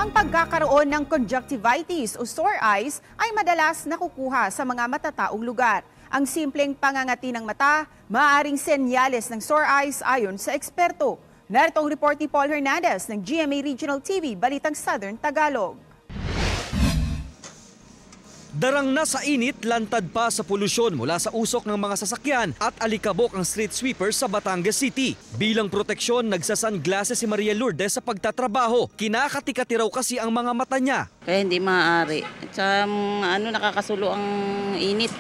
Ang pagkakaroon ng conjunctivitis o sore eyes ay madalas nakukuha sa mga matataong lugar. Ang simpleng pangangati ng mata, maaaring senyales ng sore eyes ayon sa eksperto. Narito ang report ni Paul Hernandez ng GMA Regional TV, Balitang Southern Tagalog. Darang na sa init, lantad pa sa polusyon mula sa usok ng mga sasakyan at alikabok ang street sweeper sa Batangas City. Bilang proteksyon, nagsasunglasses si Maria Lourdes sa pagtatrabaho. Kinakati-kati raw kasi ang mga mata niya. Kaya hindi maaari. At sa nakakasulo ang init.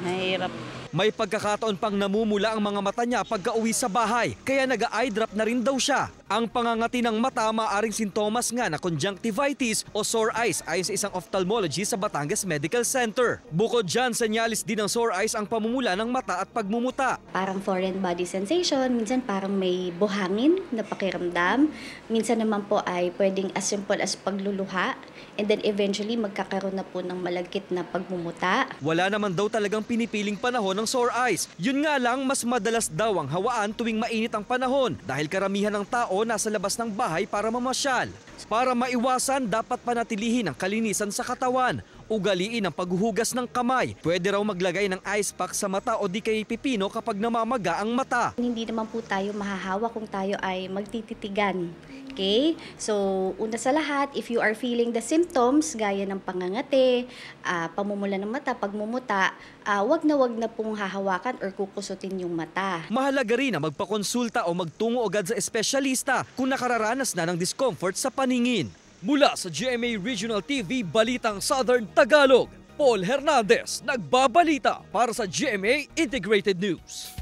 Mahirap. May pagkakataon pang namumula ang mga mata niya pagka-uwi sa bahay, kaya nag-eye drop na rin daw siya. Ang pangangati ng mata maaaring sintomas nga na conjunctivitis o sore eyes ayon sa isang ophthalmologist sa Batangas Medical Center. Bukod dyan, senyalis din ng sore eyes ang pamumula ng mata at pagmumuta. Parang foreign body sensation, minsan parang may buhangin na pakiramdam. Minsan naman po ay pwedeng as simple as pagluluha, and then eventually magkakaroon na po ng malagkit na pagmumuta. Wala naman daw talagang pinipiling panahon ng sore eyes. Yun nga lang, mas madalas daw ang hawaan tuwing mainit ang panahon dahil karamihan ng tao nasa labas ng bahay para mamasyal. Para maiwasan, dapat panatilihin ang kalinisan sa katawan. Ugaliin ang paghuhugas ng kamay. Pwede raw maglagay ng ice pack sa mata o di kay pipino kapag namamaga ang mata. Hindi naman po tayo mahahawa kung tayo ay magtititigan. Okay? So, una sa lahat, if you are feeling the symptoms, gaya ng pangangati, pamumula ng mata, pagmumuta, wag na pong hahawakan or kukusutin yung mata. Mahalaga rin na magpakonsulta o magtungo agad sa espesyalista kung nakararanas na ng discomfort sa paningin. Mula sa GMA Regional TV, Balitang Southern Tagalog, Paul Hernandez, nagbabalita para sa GMA Integrated News.